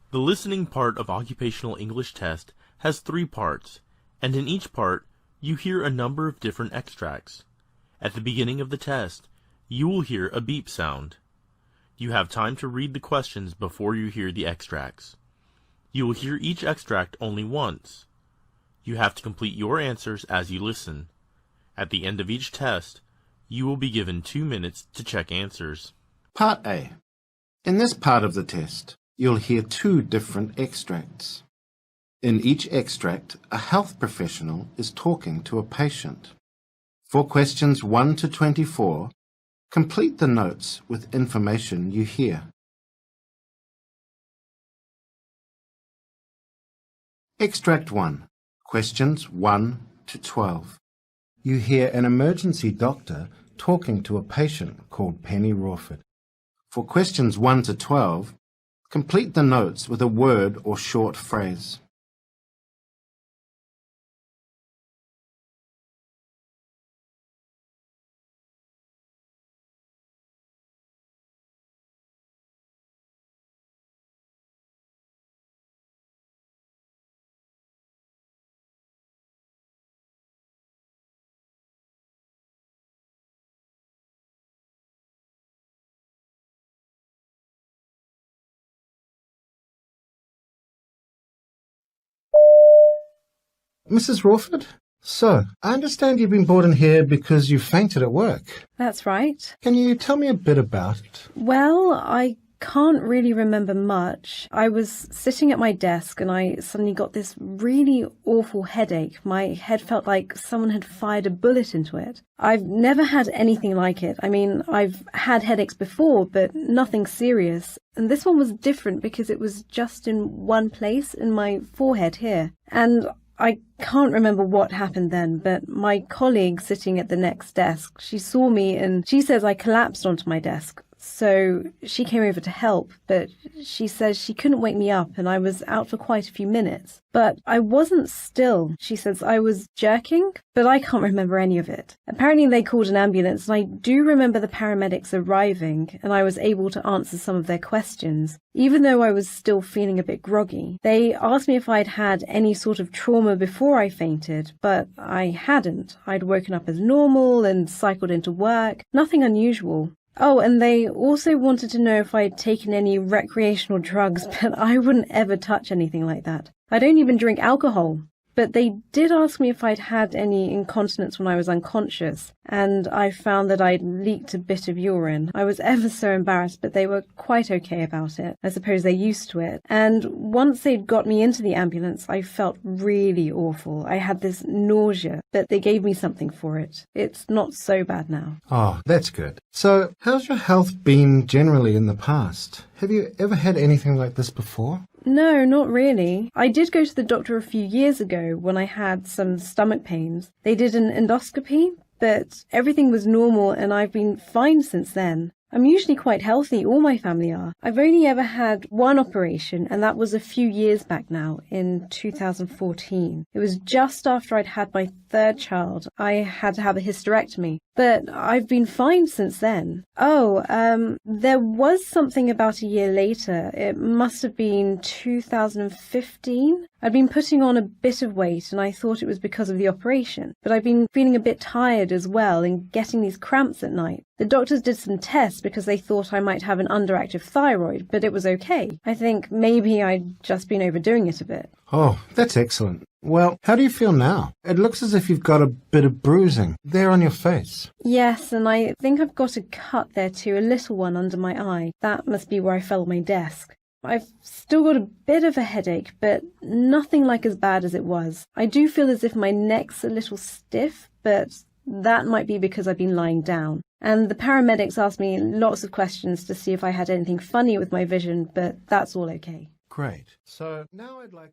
The listening part of Occupational English Test has 3 parts, and in each part, you hear a number of different extracts. At the beginning of the test, you will hear a beep sound. You have time to read the questions before you hear the extracts. You will hear each extract only once. You have to complete your answers as you listen. At the end of each test, you will be given 2 minutes to check answers. Part A. In this part of the test, you'll hear 2 different extracts. In each extract, a health professional is talking to a patient. For questions 1 to 24, complete the notes with information you hear. Extract 1. Questions 1 to 12. You hear an emergency doctor talking to a patient called Penny Rawford. For questions 1 to 12, complete the notes with a word or short phrase. Mrs. Rawford? So, I understand you've been brought in here because you fainted at work. That's right. Can you tell me a bit about it? Well, I can't really remember much. I was sitting at my desk and I suddenly got this really awful headache. My head felt like someone had fired a bullet into it. I've never had anything like it. I mean, I've had headaches before, but nothing serious. And this one was different because it was just in one place, in my forehead here. And I can't remember what happened then, but my colleague sitting at the next desk, she saw me and she says I collapsed onto my desk. So she came over to help, but she says she couldn't wake me up and I was out for quite a few minutes. But I wasn't still. She says I was jerking, but I can't remember any of it. Apparently they called an ambulance and I do remember the paramedics arriving and I was able to answer some of their questions, even though I was still feeling a bit groggy. They asked me if I'd had any sort of trauma before I fainted, but I hadn't. I'd woken up as normal and cycled into work. Nothing unusual. Oh, and they also wanted to know if I'd taken any recreational drugs, but I wouldn't ever touch anything like that. I don't even drink alcohol. But they did ask me if I'd had any incontinence when I was unconscious, and I found that I'd leaked a bit of urine. I was ever so embarrassed, but they were quite okay about it. I suppose they're used to it. And once they'd got me into the ambulance, I felt really awful. I had this nausea, but they gave me something for it. It's not so bad now. Oh, that's good. So, how's your health been generally in the past? Have you ever had anything like this before? No, not really. I did go to the doctor a few years ago when I had some stomach pains. They did an endoscopy, but everything was normal and I've been fine since then. I'm usually quite healthy, all my family are. I've only ever had one operation, and that was a few years back now, in 2014. It was just after I'd had my 3rd child. I had to have a hysterectomy, but I've been fine since then. There was something about a year later. It must have been 2015. I'd been putting on a bit of weight and I thought it was because of the operation, but I've been feeling a bit tired as well and getting these cramps at night. The doctors did some tests because they thought I might have an underactive thyroid, but it was okay. I think maybe I'd just been overdoing it a bit. Oh, that's excellent. Well, how do you feel now? It looks as if you've got a bit of bruising there on your face. Yes, and I think I've got a cut there too, a little one under my eye. That must be where I fell on my desk. I've still got a bit of a headache, but nothing like as bad as it was. I do feel as if my neck's a little stiff, but that might be because I've been lying down. And the paramedics asked me lots of questions to see if I had anything funny with my vision, but that's all okay. Great. So now I'd like...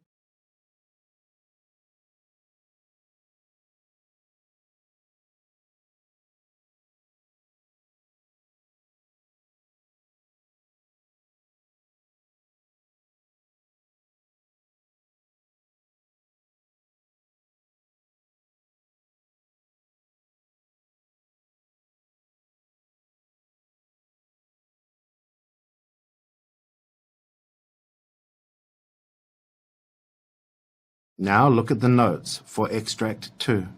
Now look at the notes for Extract 2.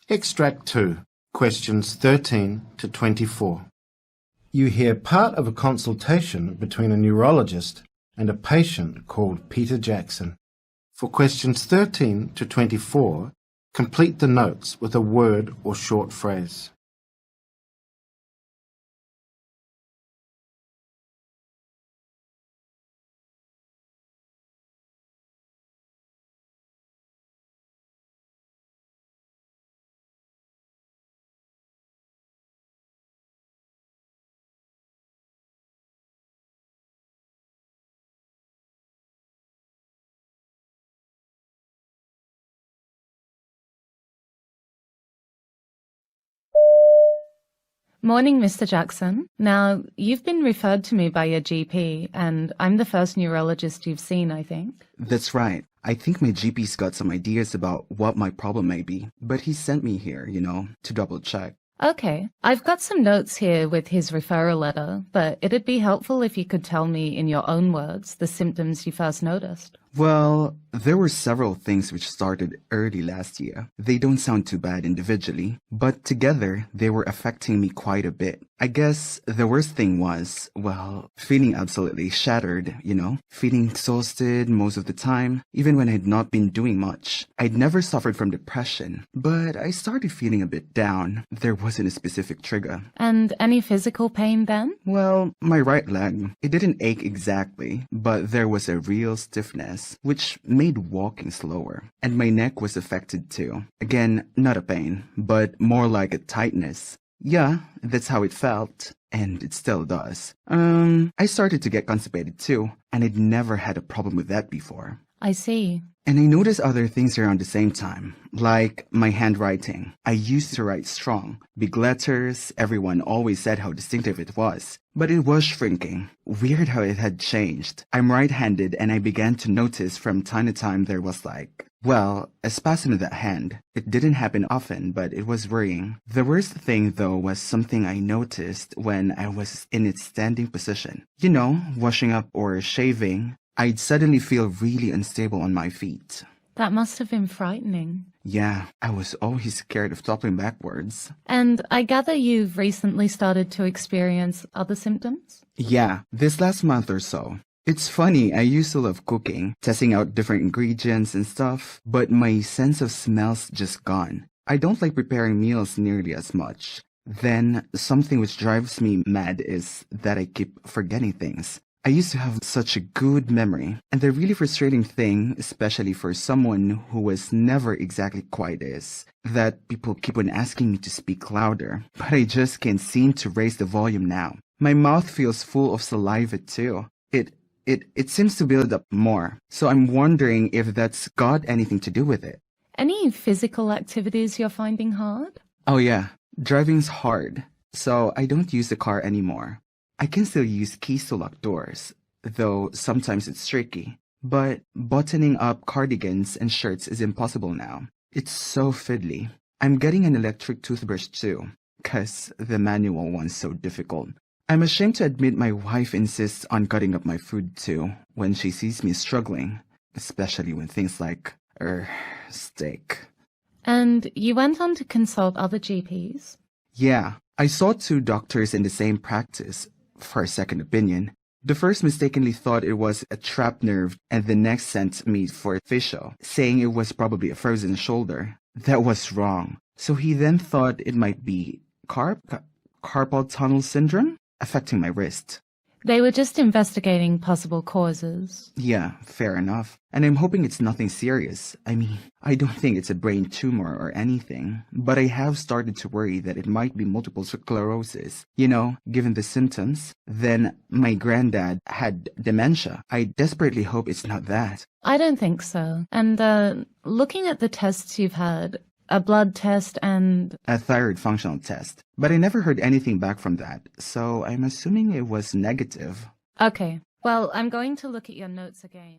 Extract 2, questions 13 to 24. You hear part of a consultation between a neurologist and a patient called Peter Jackson. For questions 13 to 24, complete the notes with a word or short phrase. Morning, Mr. Jackson. Now, you've been referred to me by your GP, and I'm the first neurologist you've seen, I think. That's right. I think my GP's got some ideas about what my problem may be, but he sent me here, to double check. Okay. I've got some notes here with his referral letter, but it'd be helpful if you could tell me in your own words the symptoms you first noticed. Well, there were several things which started early last year. They don't sound too bad individually, but together they were affecting me quite a bit. I guess the worst thing was, feeling absolutely shattered, feeling exhausted most of the time, even when I'd not been doing much. I'd never suffered from depression, but I started feeling a bit down. There wasn't a specific trigger. And any physical pain then? Well, my right leg, it didn't ache exactly, but there was a real stiffness, which made walking slower. And my neck was affected too. Again, not a pain, but more like a tightness. Yeah, that's how it felt. And it still does. I started to get constipated too, and I'd never had a problem with that before. I see. And I noticed other things around the same time, like my handwriting. I used to write strong, big letters. Everyone always said how distinctive it was. But it was shrinking. Weird how it had changed. I'm right-handed, and I began to notice from time to time there was a spasm in that hand. It didn't happen often, but it was worrying. The worst thing, though, was something I noticed when I was in its standing position. Washing up or shaving. I'd suddenly feel really unstable on my feet. That must have been frightening. Yeah, I was always scared of toppling backwards. And I gather you've recently started to experience other symptoms? Yeah, this last month or so. It's funny, I used to love cooking, testing out different ingredients and stuff, but my sense of smell's just gone. I don't like preparing meals nearly as much. Then, something which drives me mad is that I keep forgetting things. I used to have such a good memory, and the really frustrating thing, especially for someone who was never exactly quiet, is that people keep on asking me to speak louder, but I just can't seem to raise the volume now. My mouth feels full of saliva too. It seems to build up more, so I'm wondering if that's got anything to do with it. Any physical activities you're finding hard? Oh yeah, driving's hard, so I don't use the car anymore. I can still use keys to lock doors, though sometimes it's tricky. But buttoning up cardigans and shirts is impossible now. It's so fiddly. I'm getting an electric toothbrush too, 'cause the manual one's so difficult. I'm ashamed to admit my wife insists on cutting up my food too when she sees me struggling, especially when things like, steak. And you went on to consult other GPs? Yeah, I saw 2 doctors in the same practice for a second opinion. The first mistakenly thought it was a trapped nerve, and the next sent me for physio, saying it was probably a frozen shoulder. That was wrong. So he then thought it might be carpal tunnel syndrome, affecting my wrist. They were just investigating possible causes. Yeah, fair enough. And I'm hoping it's nothing serious. I mean, I don't think it's a brain tumor or anything, but I have started to worry that it might be multiple sclerosis. Given the symptoms. Then my granddad had dementia. I desperately hope it's not that. I don't think so. And looking at the tests you've had, a blood test and a thyroid functional test. But I never heard anything back from that, so I'm assuming it was negative. Okay. Well, I'm going to look at your notes again.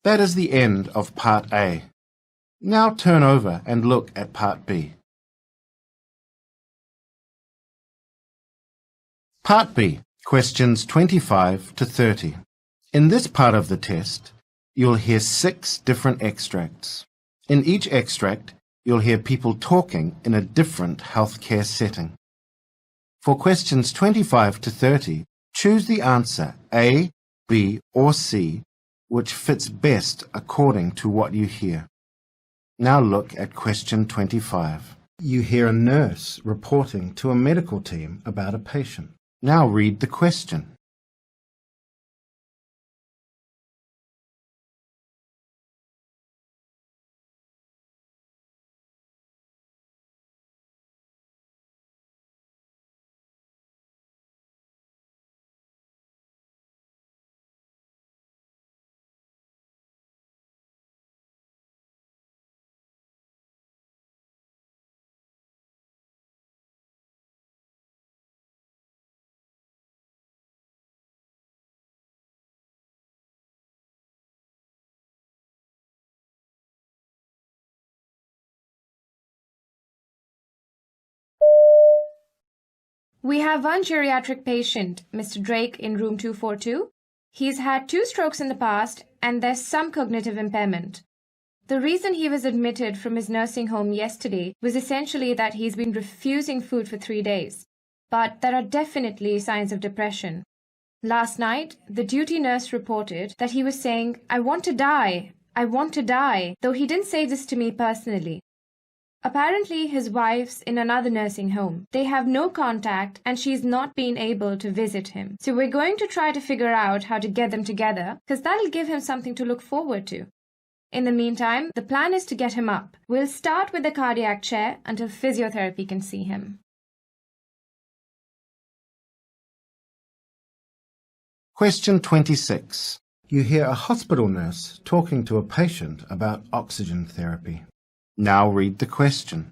That is the end of Part A. Now turn over and look at Part B. Part B, questions 25 to 30. In this part of the test, you'll hear 6 different extracts. In each extract, you'll hear people talking in a different healthcare setting. For questions 25 to 30, choose the answer A, B, or C, which fits best according to what you hear. Now look at question 25. You hear a nurse reporting to a medical team about a patient. Now read the question. We have one geriatric patient, Mr. Drake, in room 242. He's had 2 strokes in the past, and there's some cognitive impairment. The reason he was admitted from his nursing home yesterday was essentially that he's been refusing food for 3 days. But there are definitely signs of depression. Last night, the duty nurse reported that he was saying, "I want to die, I want to die," though he didn't say this to me personally. Apparently, his wife's in another nursing home. They have no contact and she's not been able to visit him. So we're going to try to figure out how to get them together, because that'll give him something to look forward to. In the meantime, the plan is to get him up. We'll start with the cardiac chair until physiotherapy can see him. Question 26. You hear a hospital nurse talking to a patient about oxygen therapy. Now read the question.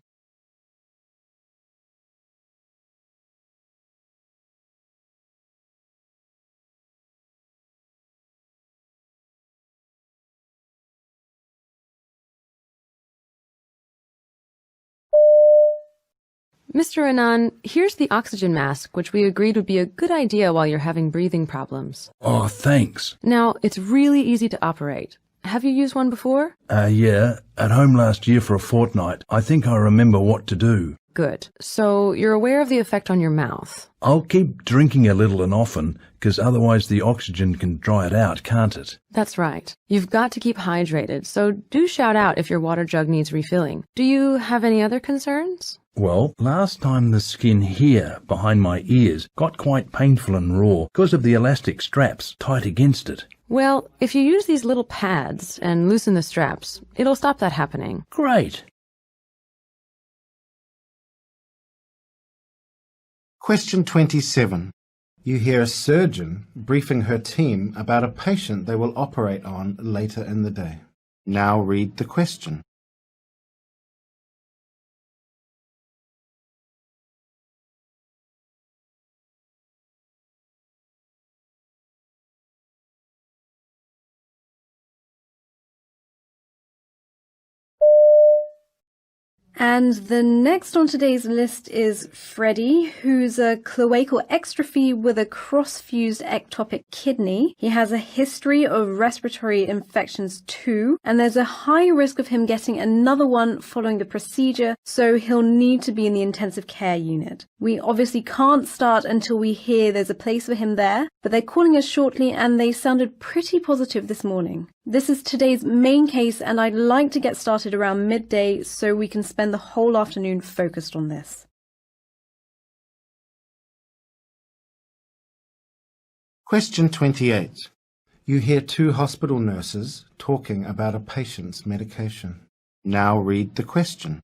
Mr. Anand, here's the oxygen mask, which we agreed would be a good idea while you're having breathing problems. Oh, thanks. Now, it's really easy to operate. Have you used one before? Yeah, at home last year for a fortnight. I think I remember what to do. Good. So you're aware of the effect on your mouth? I'll keep drinking a little and often, because otherwise the oxygen can dry it out, can't it? That's right. You've got to keep hydrated, so do shout out if your water jug needs refilling. Do you have any other concerns? Well, last time the skin here, behind my ears, got quite painful and raw because of the elastic straps tight against it. Well, if you use these little pads and loosen the straps, it'll stop that happening. Great. Question 27. You hear a surgeon briefing her team about a patient they will operate on later in the day. Now read the question. And the next on today's list is Freddie, who's a cloacal extrophy with a cross-fused ectopic kidney. He has a history of respiratory infections too, and there's a high risk of him getting another one following the procedure, so he'll need to be in the intensive care unit. We obviously can't start until we hear there's a place for him there, but they're calling us shortly and they sounded pretty positive this morning. This is today's main case, and I'd like to get started around midday so we can spend the whole afternoon focused on this. Question 28. You hear 2 hospital nurses talking about a patient's medication. Now read the question.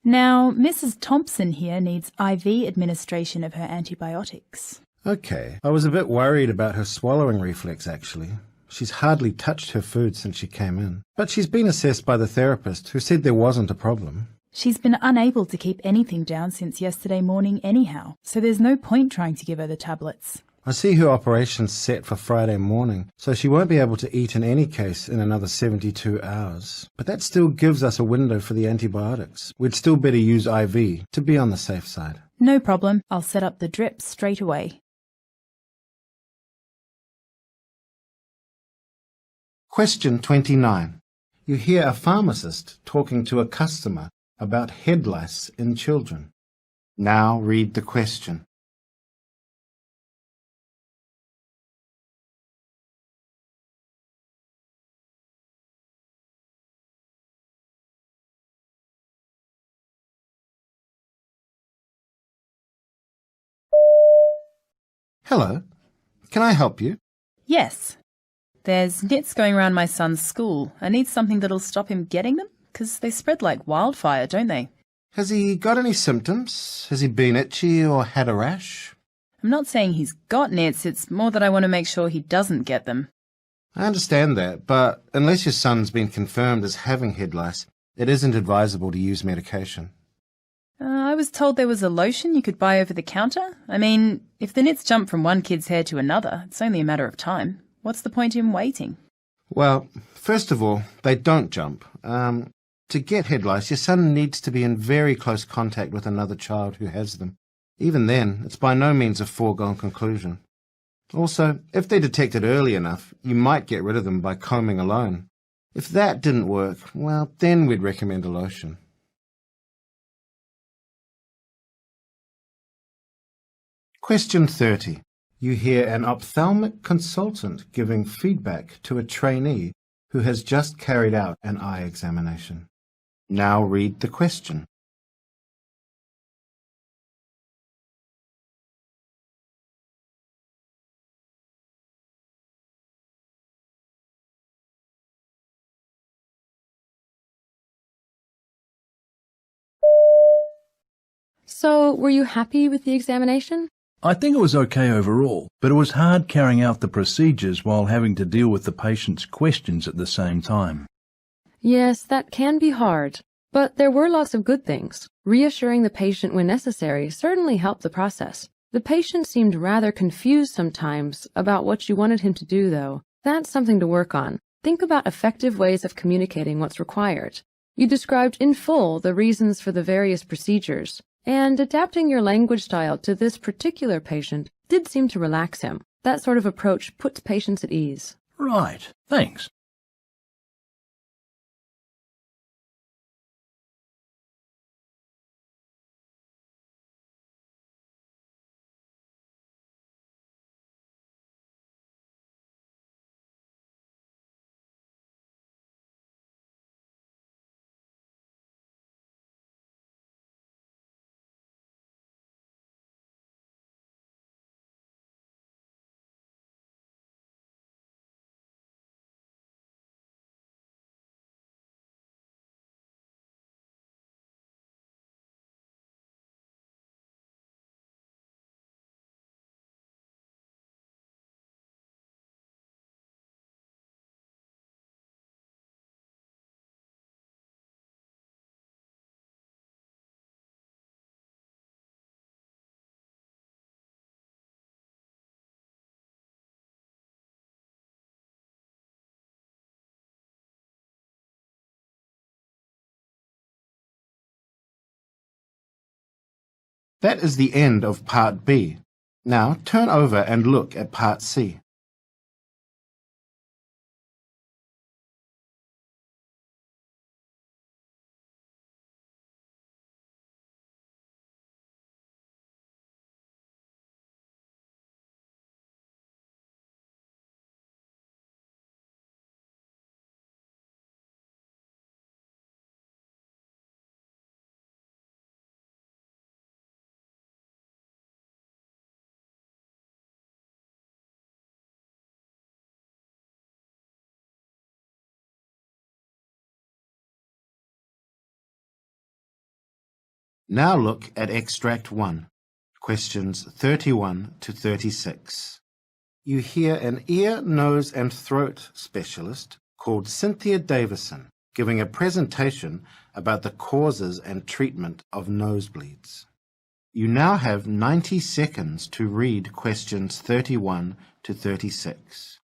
Now, Mrs. Thompson here needs IV administration of her antibiotics. Okay, I was a bit worried about her swallowing reflex actually. She's hardly touched her food since she came in, but she's been assessed by the therapist who said there wasn't a problem. She's been unable to keep anything down since yesterday morning anyhow, so there's no point trying to give her the tablets. I see her operation's set for Friday morning, so she won't be able to eat in any case in another 72 hours. But that still gives us a window for the antibiotics. We'd still better use IV to be on the safe side. No problem. I'll set up the drips straight away. Question 29. You hear a pharmacist talking to a customer about head lice in children. Now read the question. Hello, can I help you? Yes. There's nits going around my son's school. I need something that'll stop him getting them, because they spread like wildfire, don't they? Has he got any symptoms? Has he been itchy or had a rash? I'm not saying he's got nits, it's more that I want to make sure he doesn't get them. I understand that, but unless your son's been confirmed as having head lice, it isn't advisable to use medication. I was told there was a lotion you could buy over the counter. I mean, if the nits jump from one kid's hair to another, it's only a matter of time. What's the point in waiting? Well, first of all, they don't jump. To get head lice, your son needs to be in very close contact with another child who has them. Even then, it's by no means a foregone conclusion. Also, if they're detected early enough, you might get rid of them by combing alone. If that didn't work, well, then we'd recommend a lotion. Question 30. You hear an ophthalmic consultant giving feedback to a trainee who has just carried out an eye examination. Now read the question. So, were you happy with the examination? I think it was okay overall, but it was hard carrying out the procedures while having to deal with the patient's questions at the same time. Yes, that can be hard. But there were lots of good things. Reassuring the patient when necessary certainly helped the process. The patient seemed rather confused sometimes about what you wanted him to do, though. That's something to work on. Think about effective ways of communicating what's required. You described in full the reasons for the various procedures, and adapting your language style to this particular patient did seem to relax him. That sort of approach puts patients at ease. Right, thanks. That is the end of Part B. Now turn over and look at Part C. Now look at Extract 1, questions 31 to 36. you hear an ear, nose and throat specialist called Cynthia Davison giving a presentation about the causes and treatment of nosebleeds. You now have 90 seconds to read questions 31 to 36.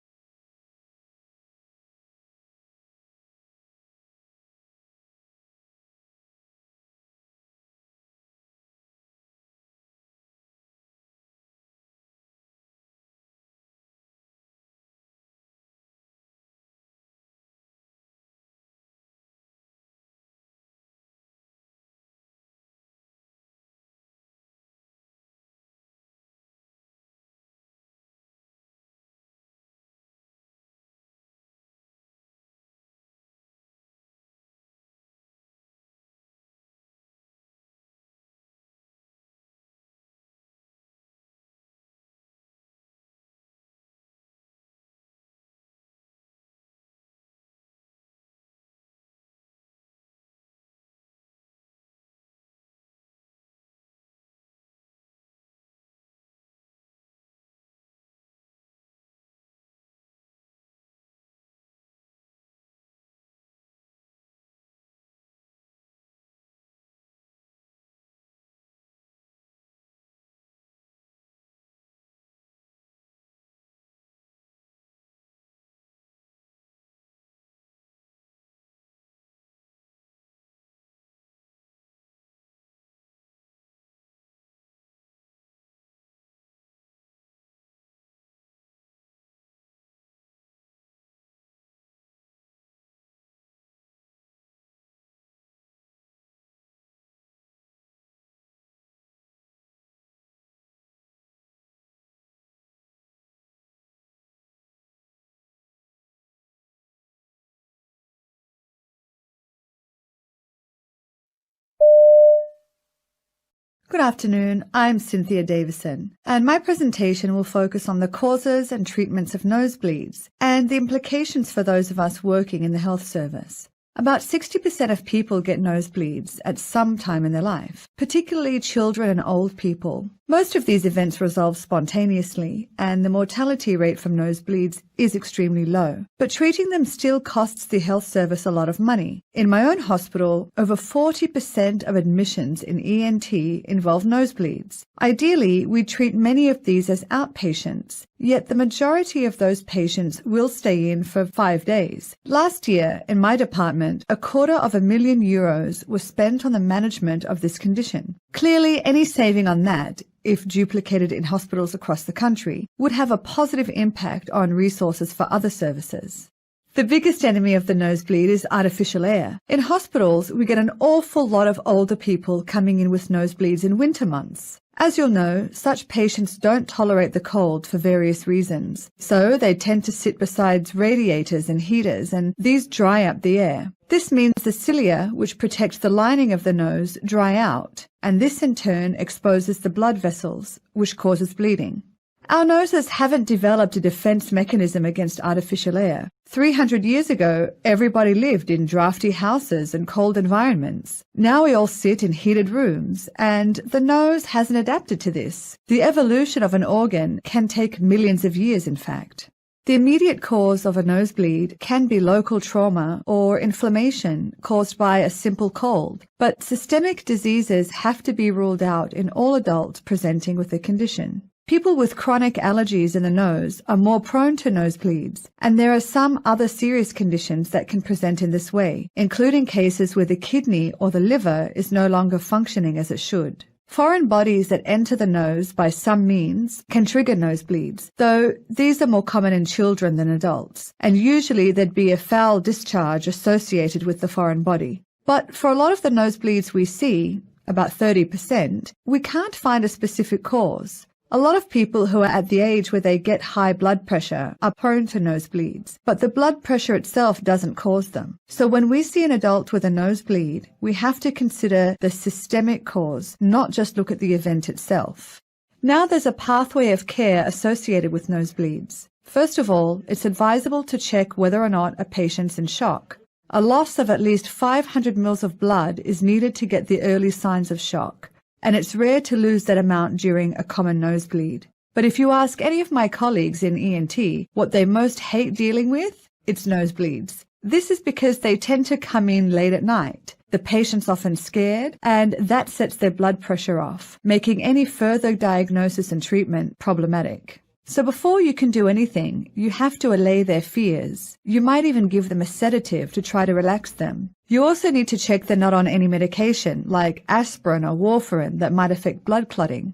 Good afternoon, I'm Cynthia Davison, and my presentation will focus on the causes and treatments of nosebleeds and the implications for those of us working in the health service. About 60% of people get nosebleeds at some time in their life, particularly children and old people. Most of these events resolve spontaneously, and the mortality rate from nosebleeds is extremely low. But treating them still costs the health service a lot of money. In my own hospital, over 40% of admissions in ENT involve nosebleeds. Ideally, we treat many of these as outpatients, yet the majority of those patients will stay in for 5 days. Last year, in my department, €250,000 was spent on the management of this condition. Clearly, any saving on that, if duplicated in hospitals across the country, would have a positive impact on resources for other services. The biggest enemy of the nosebleed is artificial air. In hospitals, we get an awful lot of older people coming in with nosebleeds in winter months. As you'll know, such patients don't tolerate the cold for various reasons, so they tend to sit beside radiators and heaters, and these dry up the air. This means the cilia, which protect the lining of the nose, dry out, and this in turn exposes the blood vessels, which causes bleeding. Our noses haven't developed a defense mechanism against artificial air. 300 years ago, everybody lived in drafty houses and cold environments. Now we all sit in heated rooms, and the nose hasn't adapted to this. The evolution of an organ can take millions of years, in fact. The immediate cause of a nosebleed can be local trauma or inflammation caused by a simple cold, but systemic diseases have to be ruled out in all adults presenting with the condition. People with chronic allergies in the nose are more prone to nosebleeds, and there are some other serious conditions that can present in this way, including cases where the kidney or the liver is no longer functioning as it should. Foreign bodies that enter the nose by some means can trigger nosebleeds, though these are more common in children than adults, and usually there'd be a foul discharge associated with the foreign body. But for a lot of the nosebleeds we see, about 30%, we can't find a specific cause. A lot of people who are at the age where they get high blood pressure are prone to nosebleeds, but the blood pressure itself doesn't cause them. So when we see an adult with a nosebleed, we have to consider the systemic cause, not just look at the event itself. Now there's a pathway of care associated with nosebleeds. First of all, it's advisable to check whether or not a patient's in shock. A loss of at least 500 ml of blood is needed to get the early signs of shock, and it's rare to lose that amount during a common nosebleed. But if you ask any of my colleagues in ENT what they most hate dealing with, it's nosebleeds. This is because they tend to come in late at night. The patient's often scared, and that sets their blood pressure off, making any further diagnosis and treatment problematic. So before you can do anything, you have to allay their fears. You might even give them a sedative to try to relax them. You also need to check they're not on any medication, like aspirin or warfarin, that might affect blood clotting.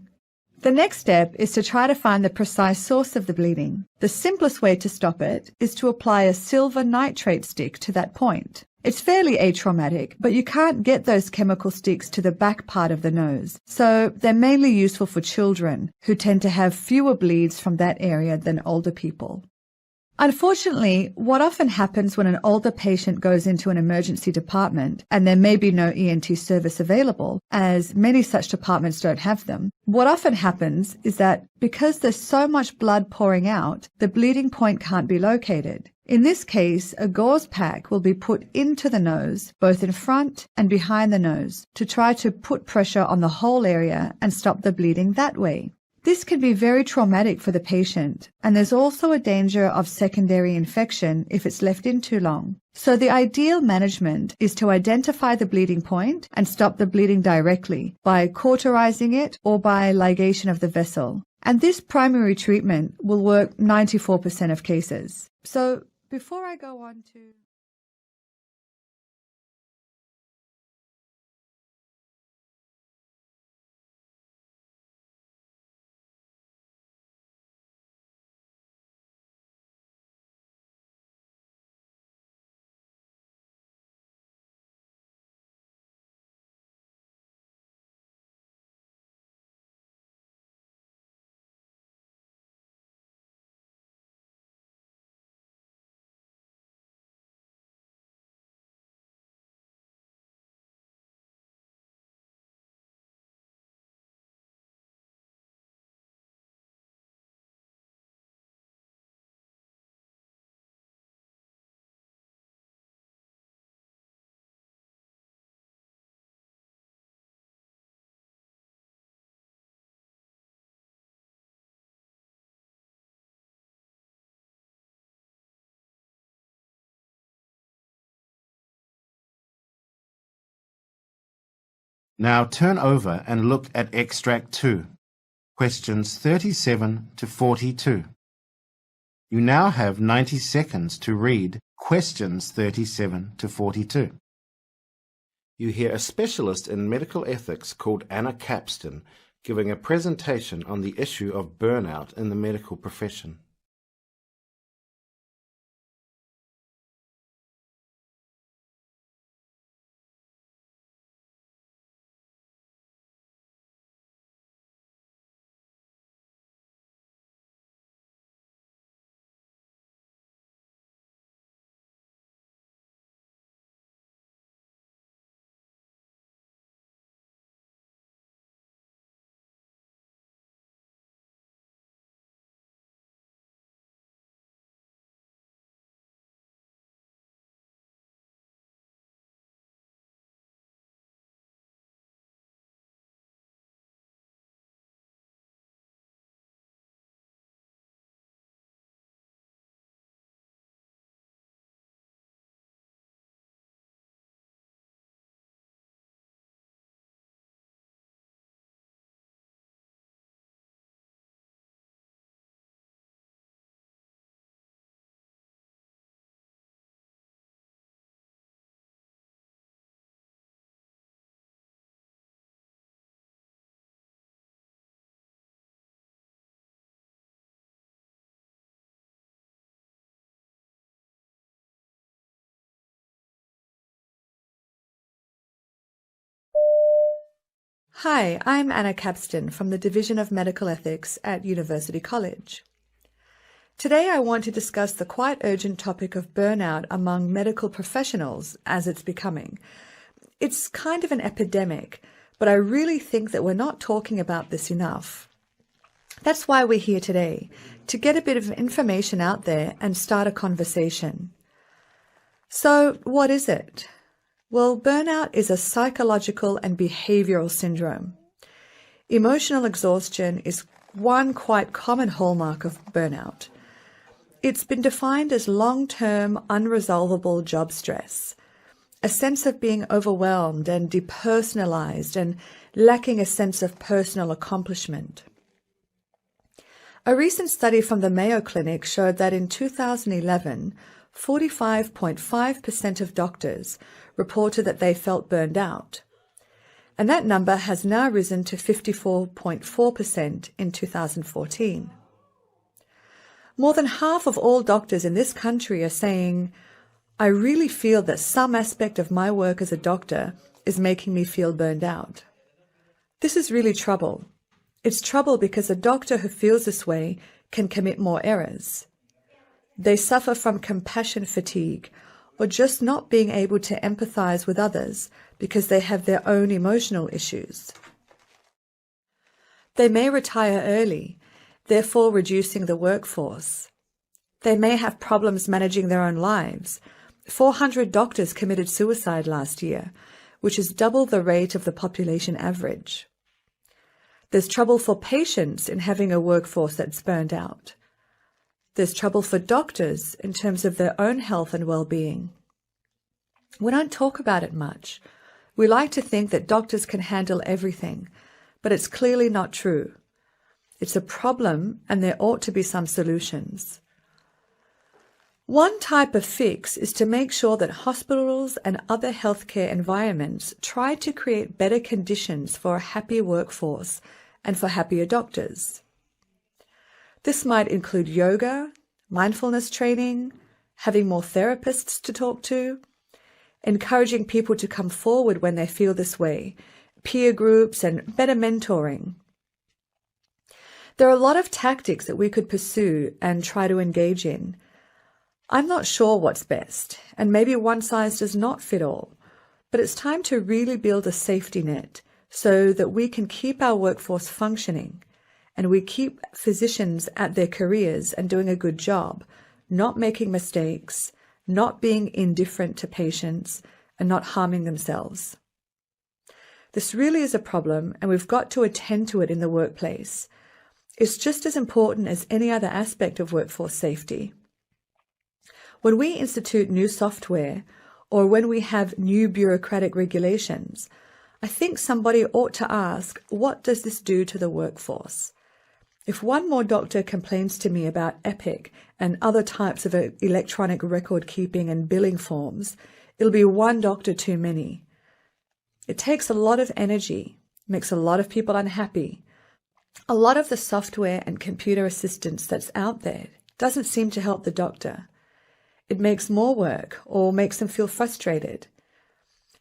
The next step is to try to find the precise source of the bleeding. The simplest way to stop it is to apply a silver nitrate stick to that point. It's fairly atraumatic, but you can't get those chemical sticks to the back part of the nose, so they're mainly useful for children who tend to have fewer bleeds from that area than older people. Unfortunately, what often happens when an older patient goes into an emergency department and there may be no ENT service available, as many such departments don't have them, what often happens is that because there's so much blood pouring out, the bleeding point can't be located. In this case, a gauze pack will be put into the nose, both in front and behind the nose, to try to put pressure on the whole area and stop the bleeding that way. This can be very traumatic for the patient, and there's also a danger of secondary infection if it's left in too long. So the ideal management is to identify the bleeding point and stop the bleeding directly by cauterizing it or by ligation of the vessel. And this primary treatment will work 94% of cases. So before I go on to... Now turn over and look at Extract 2, questions 37 to 42. You now have 90 seconds to read questions 37 to 42. You hear a specialist in medical ethics called Anna Capstan giving a presentation on the issue of burnout in the medical profession. Hi, I'm Anna Capstan from the Division of Medical Ethics at University College. Today I want to discuss the quite urgent topic of burnout among medical professionals as it's becoming. It's kind of an epidemic, but I really think that we're not talking about this enough. That's why we're here today, to get a bit of information out there and start a conversation. So, what is it? Well, burnout is a psychological and behavioral syndrome. Emotional exhaustion is one quite common hallmark of burnout. It's been defined as long-term, unresolvable job stress, a sense of being overwhelmed and depersonalized and lacking a sense of personal accomplishment. A recent study from the Mayo Clinic showed that in 2011, 45.5% of doctors reported that they felt burned out, and that number has now risen to 54.4% in 2014. More than half of all doctors in this country are saying, "I really feel that some aspect of my work as a doctor is making me feel burned out." This is really trouble. It's trouble because a doctor who feels this way can commit more errors. They suffer from compassion fatigue or just not being able to empathize with others because they have their own emotional issues. They may retire early, therefore reducing the workforce. They may have problems managing their own lives. 400 doctors committed suicide last year, which is double the rate of the population average. There's trouble for patients in having a workforce that's burned out. There's trouble for doctors in terms of their own health and well-being. We don't talk about it much. We like to think that doctors can handle everything, but it's clearly not true. It's a problem, and there ought to be some solutions. One type of fix is to make sure that hospitals and other healthcare environments try to create better conditions for a happy workforce and for happier doctors. This might include yoga, mindfulness training, having more therapists to talk to, encouraging people to come forward when they feel this way, peer groups, and better mentoring. There are a lot of tactics that we could pursue and try to engage in. I'm not sure what's best, and maybe one size does not fit all, but it's time to really build a safety net so that we can keep our workforce functioning and we keep physicians at their careers and doing a good job, not making mistakes, not being indifferent to patients, and not harming themselves. This really is a problem, and we've got to attend to it in the workplace. It's just as important as any other aspect of workforce safety. When we institute new software, or when we have new bureaucratic regulations, I think somebody ought to ask, what does this do to the workforce? If one more doctor complains to me about Epic and other types of electronic record keeping and billing forms, it'll be one doctor too many. It takes a lot of energy, makes a lot of people unhappy. A lot of the software and computer assistance that's out there doesn't seem to help the doctor. It makes more work or makes them feel frustrated.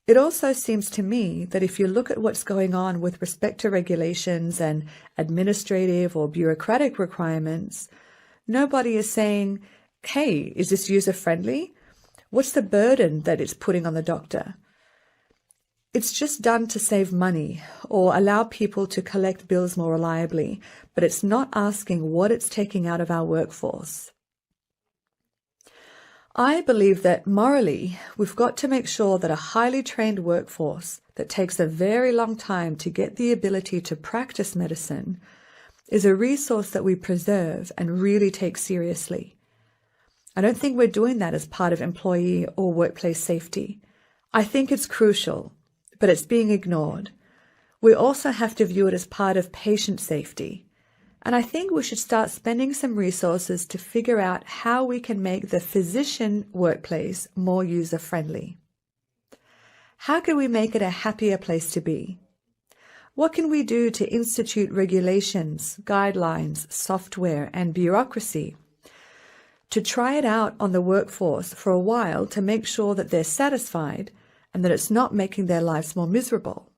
It also seems to me that if you look at what's going on with respect to regulations and administrative or bureaucratic requirements, nobody is saying, hey, is this user-friendly? What's the burden that it's putting on the doctor? It's just done to save money or allow people to collect bills more reliably, but it's not asking what it's taking out of our workforce. I believe that morally, we've got to make sure that a highly trained workforce that takes a very long time to get the ability to practice medicine is a resource that we preserve and really take seriously. I don't think we're doing that as part of employee or workplace safety. I think it's crucial, but it's being ignored. We also have to view it as part of patient safety. And I think we should start spending some resources to figure out how we can make the physician workplace more user-friendly. How can we make it a happier place to be? What can we do to institute regulations, guidelines, software, and bureaucracy to try it out on the workforce for a while to make sure that they're satisfied and that it's not making their lives more miserable?